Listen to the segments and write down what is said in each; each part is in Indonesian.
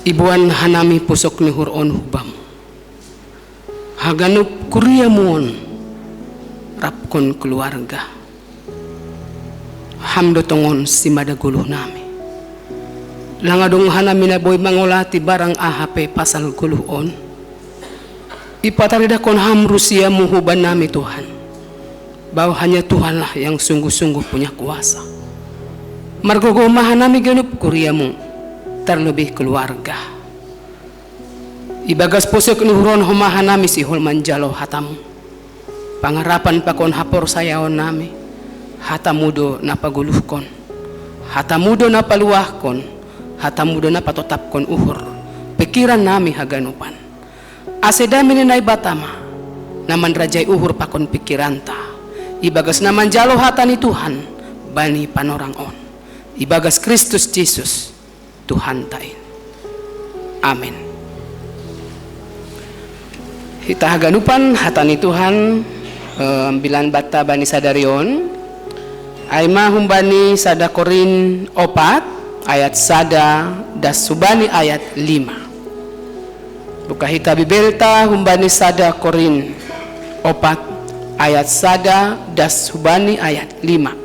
Ibuan hanami pusok ni huron hubam. Haganup kuria muon rapkon keluarga. Hamdo tongon si madaguluh nami. Langadong hanami na boy mangolati barang AHP pasal guluh on. Ipatarida kon ham Rusia muhuban nami Tuhan. Bahwa hanya Tuhanlah yang sungguh-sungguh punya kuasa. Margogomahan nami ganup kuria mu terlebih keluarga. Ibagas pusok nuhuron humahan nami si hulman jalo hatamu. Pangarapan pakon hapor sayaon nami. Hatamudo napaguluhkon. Hatamudo napaluahkon. Hatamudo napatotapkon uhur. Pikiran nami haganupan. Asedami ninay batama. Naman rajay uhur pakon pikiranta. Ibagas naman jalo hatani Tuhan. Bani panorang on. Ibagas Kristus Jesus Tuhan tain. Amin. Hita haganupan hatani Tuhan bilan bata bani sadarion aima humbani sada Korin 4 ayat sada das subani ayat 5. Buka hita bibelta humbani sada Korin 4 ayat sada das subani ayat 5.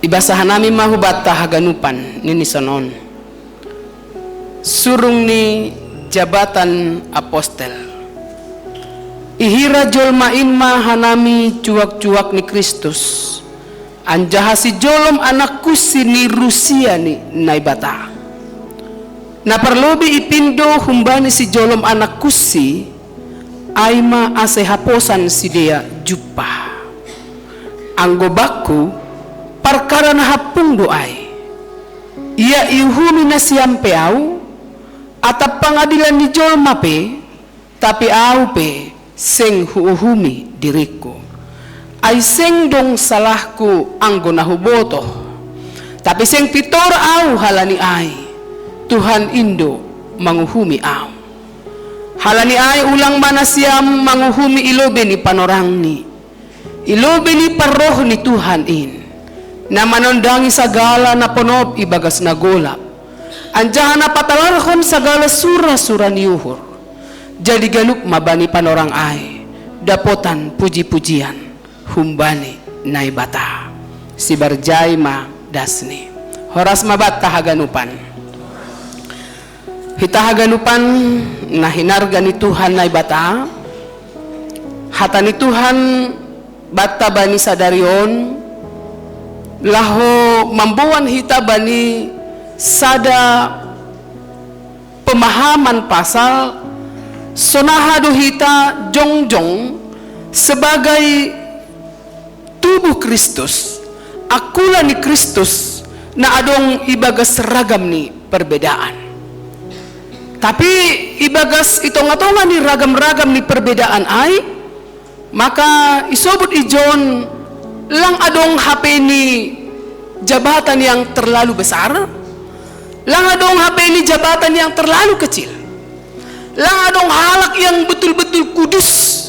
Ibasahan nami mahubat haganupan nini sonon. Surung ni jabatan apostel. Ihira jolma inma hanami cuak-cuak ni Kristus. Anjaha si jolom anakku sini Rusia ni naibata. Na perlobi ipindo humbani si jolom anakku si aima asehaposan si dia jupa. Anggobaku perkara na hapung doai ia iuhumi na siampeau atap pengadilan ni jolma pe tapi au pe seng huuhumi diriku ay seng dong salahku anggo na huboto tapi seng pitor au halani ay Tuhan Indo manguhumi au halani ay ulang mana siam manguhumi ilobe ni panorang ni ilobe ni paroh ni Tuhan in na manondangi sagala na ponob ibagas na golap. Anjahan na patalarhon sagala sura-sura niuhur. Jadi ganup mabani panorang ay. Dapotan puji-pujian. Humbani naibata. Si barjay ma dasni. Horas mabata haganupan. Hita haganupan na hinarga ni Tuhan naibata. Hata ni Tuhan bata bani sadarion. Laho membuan hita bani sada pemahaman pasal sonahadu hita jongjong sebagai tubuh Kristus akula ni Kristus na adong ibagas ragam ni perbedaan tapi ibagas itong-atongan ni ragam-ragam ni perbedaan ay maka isobut ijon lang adong HP ni jabatan yang terlalu besar, lang adong HP ni jabatan yang terlalu kecil, lang adong halak yang betul-betul kudus,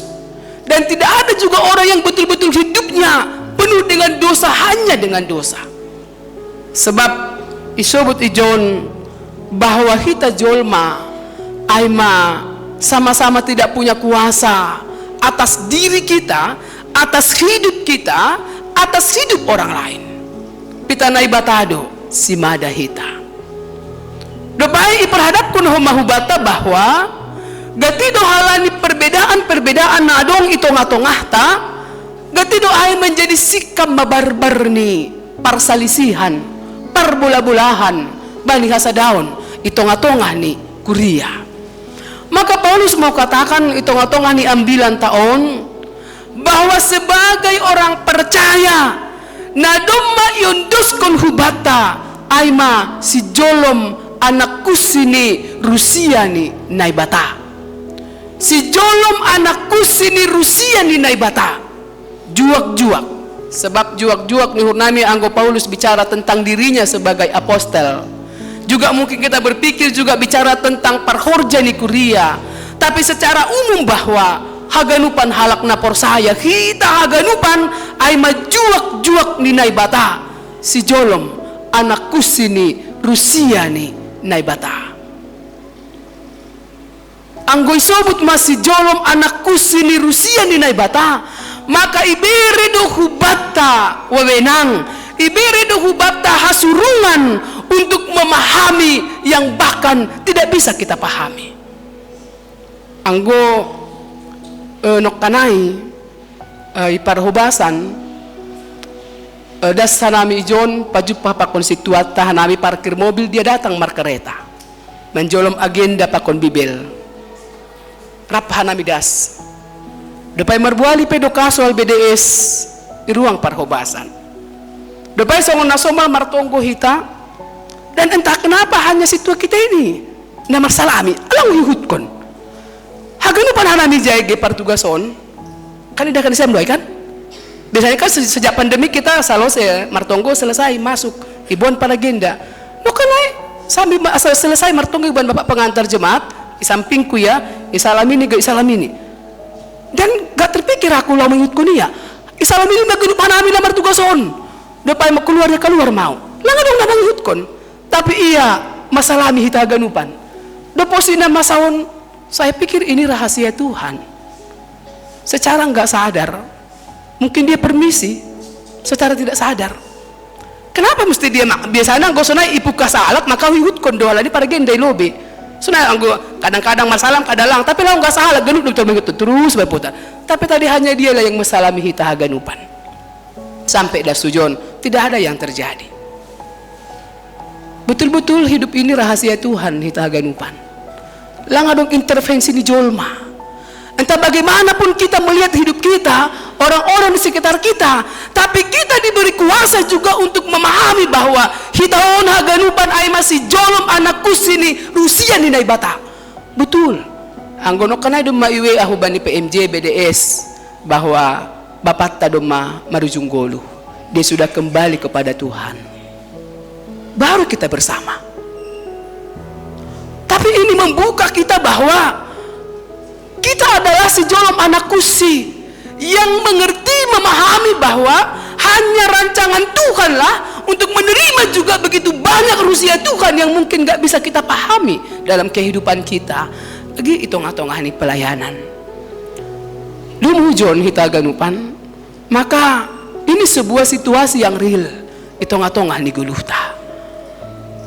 dan tidak ada juga orang yang betul-betul hidupnya penuh dengan dosa hanya dengan dosa. Sebab isobut ijon bahwa kita jolma aima sama-sama tidak punya kuasa atas diri kita, atas hidup kita, atas hidup orang lain. Pitanay batado si madahita. Dopai iperhadapkan humahubata bahwa gatido halani perbedaan-perbedaan na adong itong-atongahta gatido ay menjadi sikap mabarbar ni parsalisihan, parbula-bulahan, bani hasadaon itong-atongah ni kuria. Maka Paulus mau katakan itong-atongah ni ambilan taon bahwa sebagai orang percaya na domma yondoskon hubata aima si jolom anakku sini Rusia ni naibata si jolom anakku sini Rusia ni naibata juak-juak sebab juak-juak ni hurnami anggo Paulus bicara tentang dirinya sebagai apostel juga mungkin kita berpikir juga bicara tentang parhorja ni kuria tapi secara umum bahwa haganupan halak na porsaya kita haganupan ay majuak-juak ni naibata si jolom anak kusini Rusia ni naibata. Anggoy sobut masih jolom anak kusini Rusia ni naibata, maka iberi do hubata wewenang, iberi do hubata hasurungan untuk memahami yang bahkan tidak bisa kita pahami. Anggo noktanai iparhubasan das sanami ijon pajupah pa konstituat tahanami parkir mobil, dia datang markereta menjolom agenda pakon bibel raphanami das depai marbuali pedo kaso al BDS di ruang parhubasan depai songon nasomal martonggo hita, dan entah kenapa hanya situa kita ini na marsalami alang yuhutkon hagano panhanami jayge partugason kan tidak akan disemdoy kan. Biasanya kan sejak pandemi kita selalu martonggo selesai masuk ibuan pada agenda. No kanai sambil selesai martonggo ibuan bapak pengantar jemaat, isampingku ya, isalamini ga isalamini. Dan gak terpikir aku lah mengikutku nia. Isalamini maganup hanami na martugason. Depai keluarnya keluar mau. Lang dong na mengikutkon. Tapi iya masalami hita ganupan. Deposina masaon, saya pikir ini rahasia Tuhan. Secara nggak sadar, mungkin dia permisi secara tidak sadar. Kenapa mesti dia biasanya anggo sunai ipuka salat maka wihut kondoala ini pada gendai lobe. Sunai anggo kadang-kadang masalah kadalang, tapi lah nggak salah genut dokter begitu terus berputar. Tapi tadi hanya dia lah yang masalami hita haganupan. Sampai dah sujon tidak ada yang terjadi. Betul-betul hidup ini rahasia Tuhan hita haganupan. Lang adong intervensi di jolma. Entah bagaimanapun kita melihat hidup kita, orang-orang di sekitar kita, tapi kita diberi kuasa juga untuk memahami bahwa hitaon haganupan ay masih jolom anak kusini Rusia ni naibata. Betul. Anggono kanay dum maiwe ahubani PMJ BDS bahwa bapat ta dum marujung golu. Dia sudah kembali kepada Tuhan. Baru kita bersama. Tapi ini membuka kita bahwa kita adalah sejolom anak kusi yang mengerti, memahami bahwa hanya rancangan Tuhanlah untuk menerima juga begitu banyak Rusia Tuhan yang mungkin gak bisa kita pahami dalam kehidupan kita. Lagi itong-atong ini pelayanan. Dumujon hita ganupan, maka ini sebuah situasi yang real. Itong-atong ini guluhta.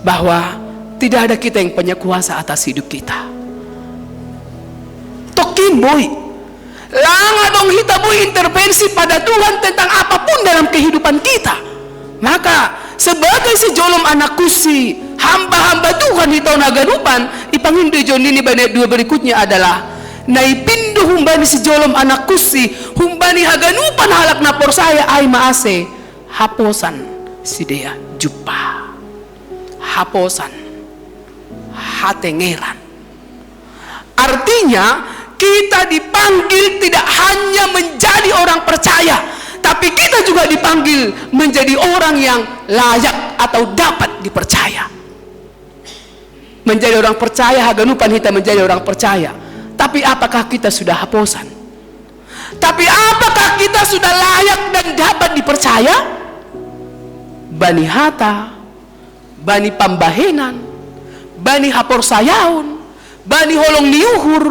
Bahwa tidak ada kita yang punya kuasa atas hidup kita. Tokin boy, lang adong hita boy intervensi pada Tuhan tentang apapun dalam kehidupan kita. Maka sebagai sejolom anak kusi, hamba-hamba Tuhan hita naganupan, ipangindo jon ini banyak dua berikutnya adalah naipindu humbani sejolom anak kusi, humbani haganupan halak napor saya ay maase haposan sidea jupa, haposan hatengeran. Artinya kita dipanggil tidak hanya menjadi orang percaya, tapi kita juga dipanggil menjadi orang yang layak atau dapat dipercaya. Menjadi orang percaya, haganupan kita menjadi orang percaya. Tapi apakah kita sudah haposan? Tapi apakah kita sudah layak dan dapat dipercaya? Bani hata, bani pambahenan, bani hapor sayaun, bani holong niuhur,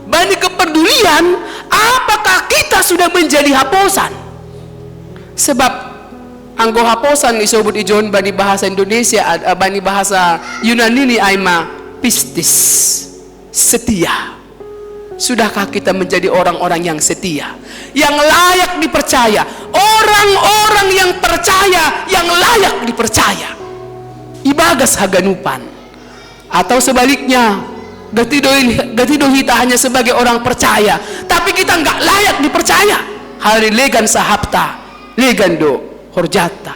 bani kepedulian, apakah kita sudah menjadi haposan? Sebab anggo haposan isobut ijon bani bahasa Indonesia, bani bahasa Yunani ni aima pistis, setia. Sudahkah kita menjadi orang-orang yang setia, yang layak dipercaya, orang-orang yang percaya, yang layak dipercaya? Ibagas haganupan. Atau sebaliknya, gatido hita hanya sebagai orang percaya, tapi kita nggak layak dipercaya. Hari legan sahapta, legan do horjata.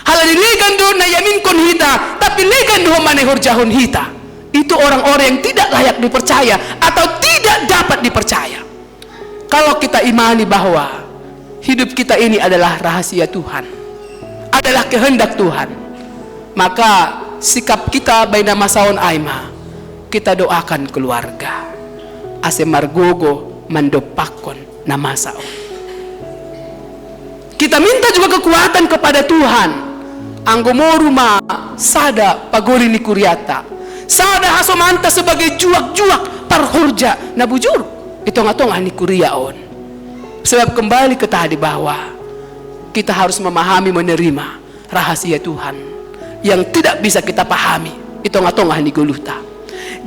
Hari legan do nayamin kon hita, tapi legan do mane horjahon hita. Itu orang-orang yang tidak layak dipercaya atau tidak dapat dipercaya. Kalau kita imani bahwa hidup kita ini adalah rahasia Tuhan, adalah kehendak Tuhan, maka sikap kita baina masaon aima, kita doakan keluarga ase margogo mandopakon namasao. Kita minta juga kekuatan kepada Tuhan anggo moruma sada pagori ni kuriata, sada hasomanta sebagai juak-juak parhorja na bujur itu ngatong ni kuriaon. Sebab kembali ke tadi bahwa kita harus memahami, menerima rahasia Tuhan yang tidak bisa kita pahami. Itu ngatong ni guluta.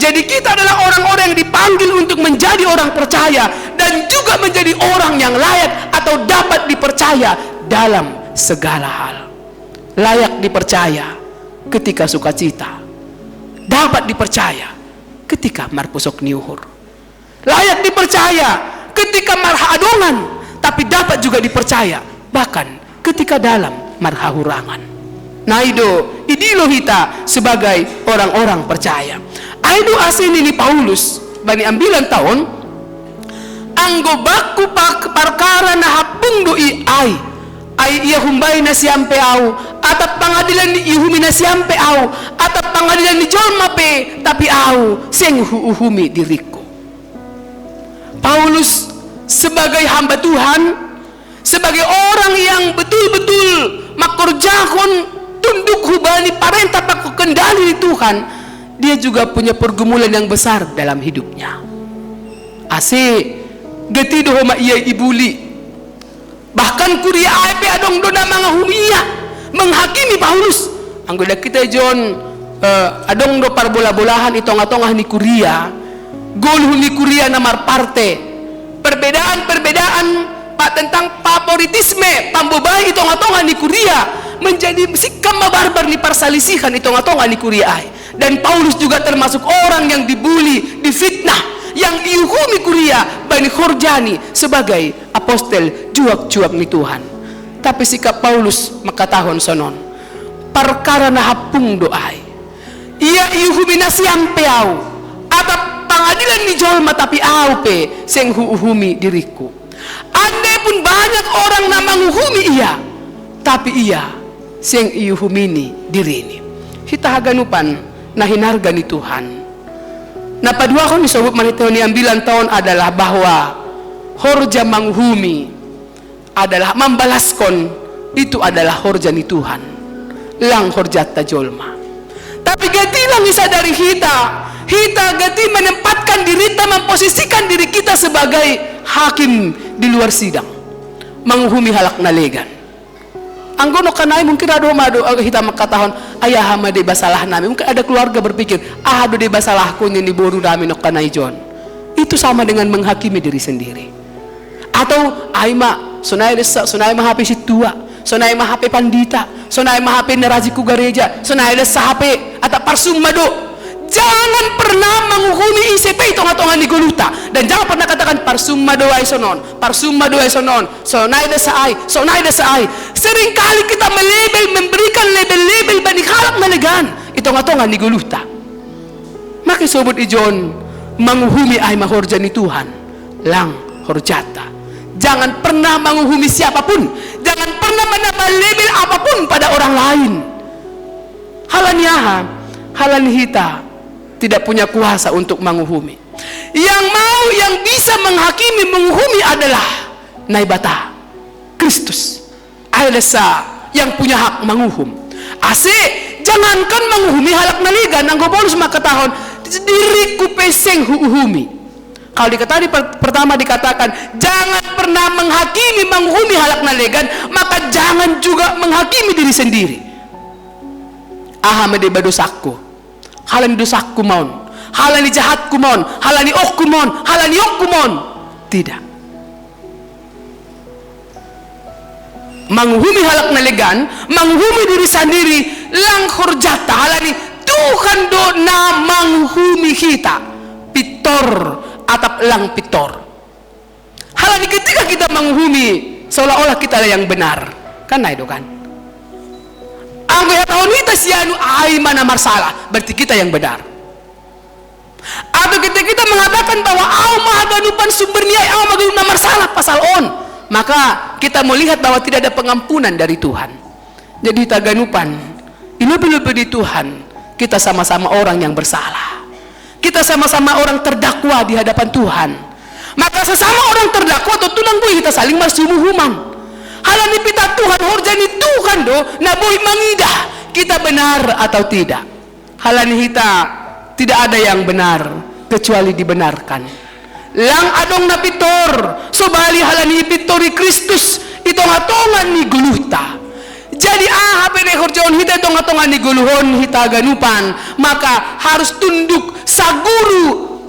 Jadi kita adalah orang-orang yang dipanggil untuk menjadi orang percaya dan juga menjadi orang yang layak atau dapat dipercaya dalam segala hal. Layak dipercaya ketika sukacita, dapat dipercaya ketika marpusok niuhur, layak dipercaya ketika marhaadongan, tapi dapat juga dipercaya bahkan ketika dalam marhahurangan. Naido idilo hita sebagai orang-orang percaya. Aido asin ini Paulus bani ambilan tahun anggo baku perkara na hapung doi ai ia humbai na siampe au atap pengadilan ni ihumi na siampe au atap pengadilan ni jolma pe tapi au seng uhumi diriku. Paulus sebagai hamba Tuhan, sebagai orang yang betul-betul makorjakon tunduk hubani parentah paku kendali Tuhan, dia juga punya pergumulan yang besar dalam hidupnya. Ase getido homa ia ibuli, bahkan kuria ape adong dona mangahumia menghakimi Paulus. Anggoda kita John adong do parbola-bolahan itong-atongah ni kuria, gol ni kuria namar parte, perbedaan-perbedaan pak tentang favoritisme pambobai itong-atongah ni kuria menjadi sikam barbar ni parsalisihan itong-atongah ni kuria. Dan Paulus juga termasuk orang yang dibuli, difitnah, yang dihukumi kuria bani Khorjani sebagai apostel juak-juak ni Tuhan. Tapi sikap Paulus makatahon sonon perkara na hapung doai ia ihumi na siampe au atap pengadilan ni jolma tapi au pe seng huhumi diriku. Andai pun banyak orang na manghuhumi ia, tapi ia seng ihumini dirini. Kita haganupan na hinarga ni Tuhan. Na padua ko ni sobut manito ni ambilan tahun adalah bahwa horja manghumi adalah membalaskon, itu adalah horja ni Tuhan. Lang horjat tajolma. Tapi gati lang isa dari kita gati menempatkan diri kita, memposisikan diri kita sebagai hakim di luar sidang, manghumi halak nalegan. Anggono kanai mungkin ada madu kita makatahon ayah hama de basalah nami, mungkin ada keluarga berpikir do de basalah ko ni boru dami nok kanai John. Itu sama dengan menghakimi diri sendiri. Atau aima sonai desa sonai mahape si tua, sonai mahape pandita, sonai mahape neraji ku gereja, sonai desa hape atau parsum madu. Jangan pernah menghukumi ICP itong-atongan ni guluta, dan jangan pernah katakan parsumma doai sonon, parsumma doai sonon, sonai desa ai, sonai desa ai. Seringkali kita memberikan label-label bani halak nalegan itong-atongan ni guluta. Maka sobut ijon menghukumi ai mahorja ni Tuhan, lang horjata. Jangan pernah menghukumi siapapun, jangan pernah menambah label apapun pada orang lain. Halan hita tidak punya kuasa untuk menghukumi. Yang bisa menghakimi, menghukumi adalah naibata Kristus. Ailesa yang punya hak menghukum. Asik, jangankan menghukumi halak naligan, anggo bonus makatahon diriku peseng huhumi. Kalau tadi pertama dikatakan jangan pernah menghakimi, menghukumi halak naligan, maka jangan juga menghakimi diri sendiri. Aham de badosakku, halani dosakku mon, halani jahatku mon, halani okku mon, halani okku mon. Tidak. Menghukumi halak nalegan, menghukumi diri sendiri, lang horjata halani Tuhan do na menghukumi kita. Pitor atap lang pitor. Halani ketika kita menghukumi seolah-olah kita yang benar. Kan itu kan? Anggo ya tahun kita sianu ai mana masalah, berarti kita yang benar. Atau kita mengatakan bahwa au mahaganupan sumbernya au maganupan masalah pasal on, maka kita melihat bahwa tidak ada pengampunan dari Tuhan. Jadi taganupan ilupi-lupi di Tuhan, kita sama-sama orang yang bersalah. Kita sama-sama orang terdakwa di hadapan Tuhan. Maka sesama orang terdakwa atau tunang kita saling marsumuhuman. halani pita Tuhan horjani Tuhan do na boy mangida kita benar atau tidak. Halani hita tidak ada yang benar kecuali dibenarkan. Lang adong napitor sobali halani pitori Kristus itong-atongan ni guluta. Jadi pede horjaon hita itong-atongan ni guluhon hita ganupan, maka harus tunduk sa guru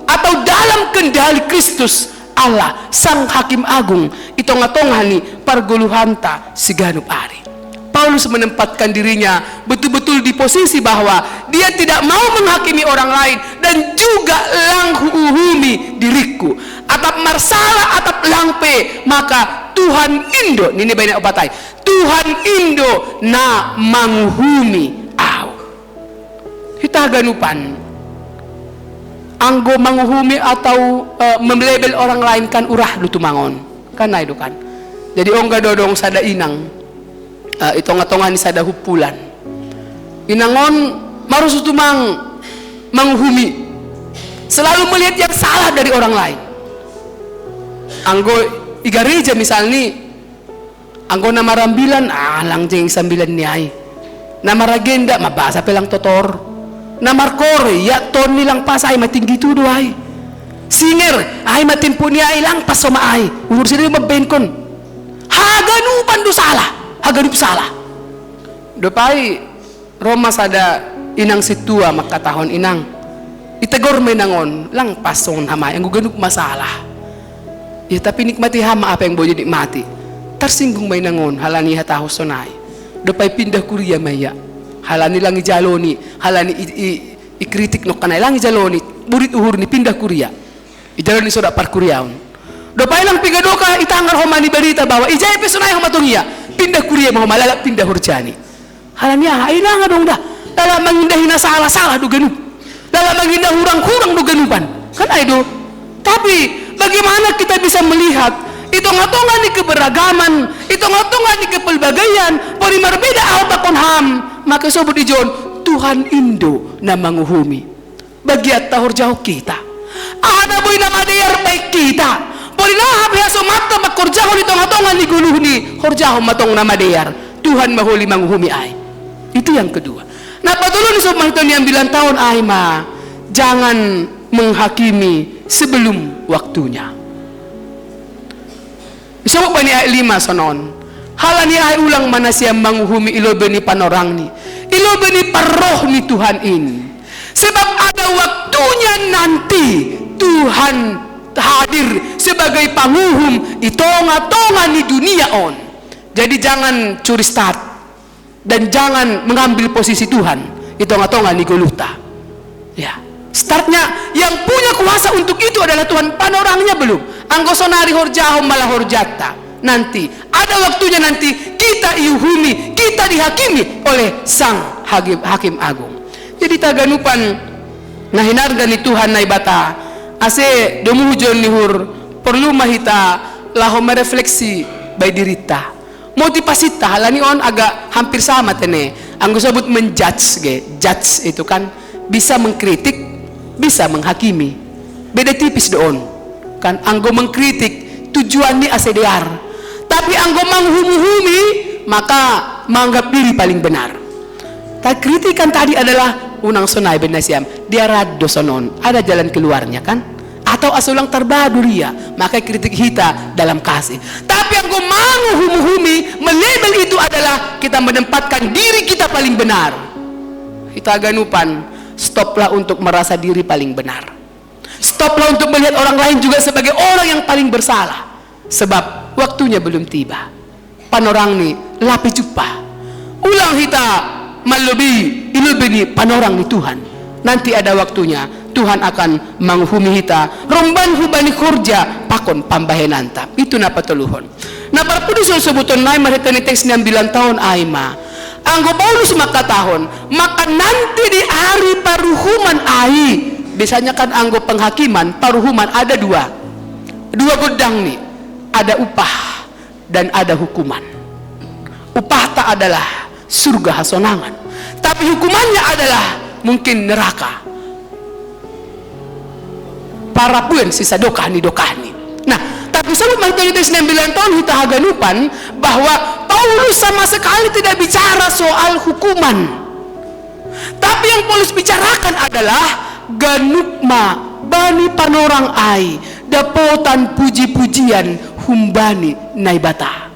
atau dalam kendali Kristus Allah sang hakim agung itong-atongan ni parguluhanta si ganup ari. Paulus menempatkan dirinya betul-betul di posisi bahwa dia tidak mau menghakimi orang lain dan juga langhuhumi diriku atap marsala atap langpe, maka Tuhan Indo ini banyak obatai Tuhan Indo na manghuhumi au hita ganupan anggo manghuhumi atau membelebel orang lain kan urah lutumangon kan na itu kan. Jadi ongga dodong sada inang itong-atongan ni sada hupulan inangon marusutumang menghumi selalu melihat yang salah dari orang lain. Anggo igareja misalnya anggo nama rambilan langjeng sambilan ni ay nama ragenda mabasa pelang totor nama kore ya ton nilang pasay matinggi tudo ay singer ay matimpo niya ay lang pasoma ay umur sila mabenkon haganupan do salah haganup salah dopai Roma sada inang situa makatahon inang itegor menangon lang pasong hamay ang guganup masalah ya tapi nikmati hama apa yang boleh nikmati tersinggung may nangon halani hataho sonay dopai pindah kuria maya halani lang ijaloni halani ikritik no kanay lang ijaloni burit uhur ni pindah kuria ijaloni soda par kuriaon dopai lang pigadoka itangar homani berita bahwa ijay pesonay homatungia pindah kuria mau malalak pindah hurjani halani ilang dong dah dalam mengindahin salah-salah do ganup dalam mengindah hurang-hurang do ganupan kan aido. Tapi bagaimana kita bisa melihat itong-atongan ni keberagaman itong-atongan ni kepelbagaian pori marbeda au bakon ham maka sobut ijon Tuhan Indo na manguhumi bagiat tahur jauh kita ada boy nama deyar baik kita pori lahap haso mata makurjahon itong-atongan ni guluh ni horjahon matong nama deyar Tuhan mahuli manguhumi ay. Itu yang kedua. Nah patulun sob mahito ni 9 tahun ay ma jangan menghakimi sebelum waktunya. Isabok ba ni ay 5 sonon halani ay ulang mana siya manguhumi ilobe ni panorang ni ilobe ni paroh ni Tuhan ini sebab ada waktunya nanti Tuhan hadir sebagai panguhum itonga-tonga ni dunia on. Jadi jangan curi start dan jangan mengambil posisi Tuhan itonga-tonga ni guluta ya. Startnya yang punya kuasa untuk itu adalah Tuhan, panorangnya belum. Anggo sonari horjahom malah horjata. Nanti ada waktunya nanti kita iuhumi, kita dihakimi oleh sang hakim agung. Jadi taganupan nahinarga ni Tuhan na ibata ase dumujon ni hur perlu mahita laho merefleksi by dirita. Motivasi ta halani on agak hampir sama tene. Anggo sebut menjudge ge, judge itu kan bisa mengkritik bisa menghakimi beda tipis doon kan. Anggo mengkritik tujuannya asedear tapi anggo menghumi-humi maka menganggap diri paling benar. Kritikan tadi adalah unang sonay benasiam dia rado sonon ada jalan keluarnya kan atau asulang terbadu ria maka kritik kita dalam kasih. Tapi anggo menghumi-humi melabel itu adalah kita menempatkan diri kita paling benar. Kita ganupan stoplah untuk merasa diri paling benar. Stoplah untuk melihat orang lain juga sebagai orang yang paling bersalah. Sebab waktunya belum tiba. Panorang ni lapi jupah. Ulang hita malubi ilubini panorang ni Tuhan. Nanti ada waktunya Tuhan akan menghumi hita. Romban hubani kurja pakon pambahenanta. Itu na patuluhon. Na parpudu sebuton nay marita ni teks 9 tahun aima. Anggo Paulus makatahon maka nanti di hari paruhuman ai biasanya kan anggo penghakiman paruhuman ada dua godang nih ada upah dan ada hukuman. Upah tak adalah surga hasonangan tapi hukumannya adalah mungkin neraka para pun sisa dokah nih. Nah tapi sebab mahitolitis 9 tahun kita haganupan bahwa Paulus sama sekali tidak bicara soal hukuman. Tapi yang Paulus bicarakan adalah ganukma bani panorang ai dapotan puji-pujian humbani naibata.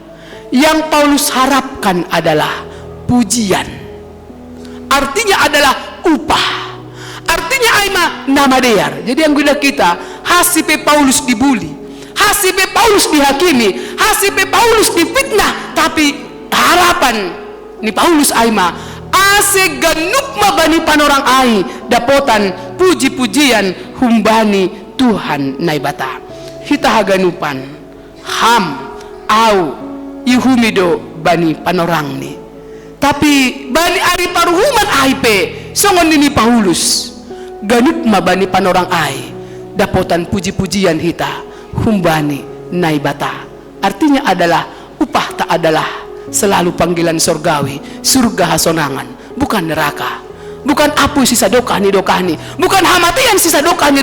Yang Paulus harapkan adalah pujian. Artinya adalah upah. Artinya aima nama dear. Jadi yang guna kita, hasipe Paulus dibuli, hasipe Paulus dihakimi, hasipe Paulus difitnah, tapi harapan ni Paulus aima ase ganukma bani panorang ai dapotan puji-pujian humbani Tuhan naibata. Hita haganupan ham au ihumido bani panorang ni. Tapi bani ari paruhuman aipe songon ini Paulus ganukma bani panorang ai dapotan puji-pujian hita humbani naibata. Artinya adalah upah tak adalah selalu panggilan surgawi, surga hasonangan, bukan neraka, bukan apu sisa dokani, bukan hamatian sisa dokani,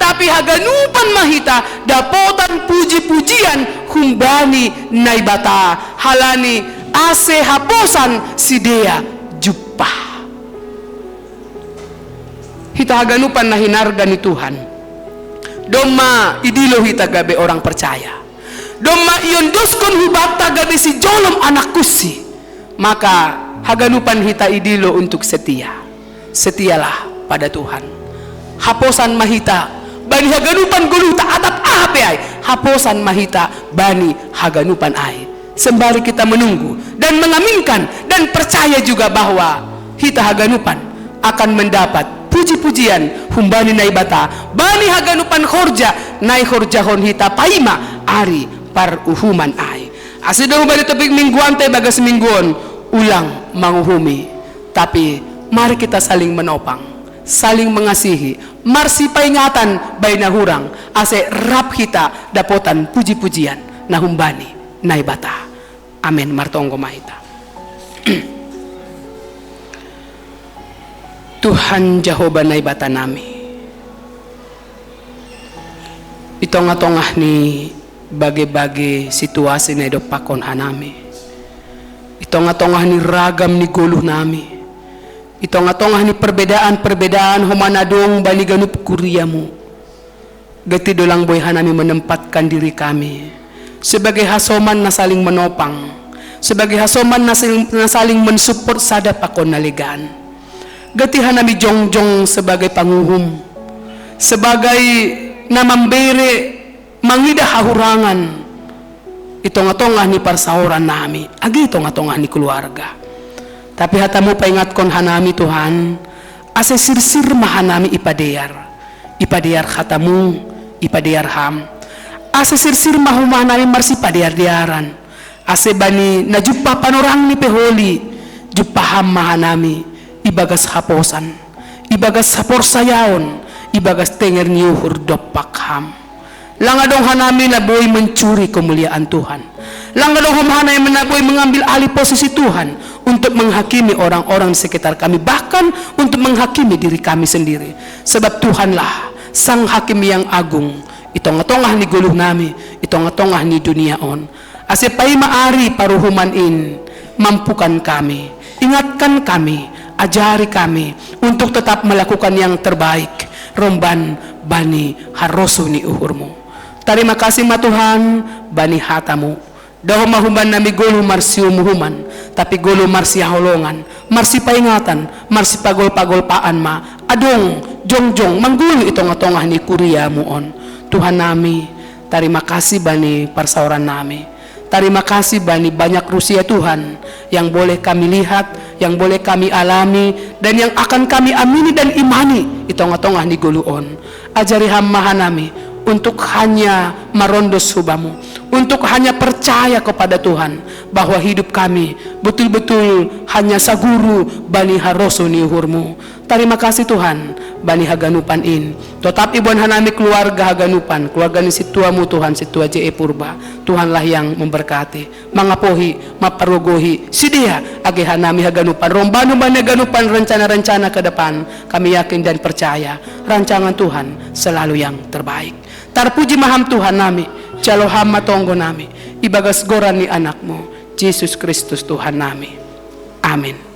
tapi haganupan mahita dapotan puji-pujian humbani naibata halani ase haposan sidea jupah. Hita haganupan na hinarga ni Tuhan. Doma idilo hita gabe orang percaya. Doma iondoskon hubata gabe si jolom anak kusi. Maka haganupan hita idilo untuk setia. Setialah pada Tuhan. Haposan mahita bani haganupan guluta atap ape ay. Haposan mahita bani haganupan ay. Sembari kita menunggu dan mengaminkan dan percaya juga bahwa hita haganupan akan mendapat puji-pujian humbani naibata bani haganupan khorja nai khorjahon hita paima ari par uhuman ai. Asidaw bali topik mingguan te bagas mingguan ulang manguhumi. Tapi mari kita saling menopang, saling mengasihi, marsi paingatan bay nahurang ase rap hita dapotan puji-pujian nahumbani naibata. Amin martonggo mahita. Tuhan Jehovah naibata nami. Itongah-tongah ni bage-bage situasi na idopakon hanami. Itongah-tongah ni ragam ni guluh nami. Itongah-tongah ni perbedaan-perbedaan humanadong bani ganup kuriamu. Gati dolang boy hanami menempatkan diri kami sebagai hasoman na saling menopang, sebagai hasoman na saling mensupport sada pakon naligaan. Gati hanami jongjong sebagai panguhum, sebagai namambere mangida hahurangan. Itong-tongah ni parsaoran nami, agi itong-tongah ni keluarga. Tapi hatamu paingatkon hanami Tuhan, ase sirsir mahanami ipadear hatamu, ipadear ham. Ase sirsir mahumanami marsi padear-dearan. Ase bani najuppa panorang ni peholi, juppa ham mahanami, ibagas haposan, ibagas hapor sayaon, ibagas tenger ni uhur dopak ham. Langadong hanami na boy mencuri kemuliaan Tuhan. Langadong hanami na boy mengambil alih posisi Tuhan untuk menghakimi orang-orang di sekitar kami, bahkan untuk menghakimi diri kami sendiri. Sebab Tuhanlah sang hakim yang agung. Itong-tongah ni guluh nami, itong-tongah ni dunia on. Asipay maari paruhuman in, mampukan kami, ingatkan kami, ajari kami untuk tetap melakukan yang terbaik. Romban bani harosu ni uhurmu. Terima kasih ma Tuhan bani hatamu. Daho mahuman nami gulu marsi umuhuman, tapi gulu marsi holongan, marsi paingatan, marsi pagol-pagolpaan ma. Adong jongjong manggulu itong-tongah ni kuriamu on. Tuhan nami, terima kasih bani parsauran nami. Terima kasih bani banyak rusia Tuhan yang boleh kami lihat, yang boleh kami alami, dan yang akan kami amini dan imani itong-tongah ni guluon. Ajari hamahan nami untuk hanya marondos hubamu, untuk hanya percaya kepada Tuhan bahwa hidup kami betul-betul hanya saguru bani haroso ni uhurmu. Terima kasih Tuhan bani haganupan in. Tetap ibuan hanami keluarga haganupan, keluarga ni situamu Tuhan, situa je purba. Tuhanlah yang memberkati, mangapohi, maparogohi, sidia age hanami haganupan. Rombano bani haganupan rencana-rencana ke depan. Kami yakin dan percaya rancangan Tuhan selalu yang terbaik. Tarpuji maham Tuhan nami, calo hama tonggo nami, ibagas goran ni anakmu, Yesus Kristus Tuhan namin. Amin.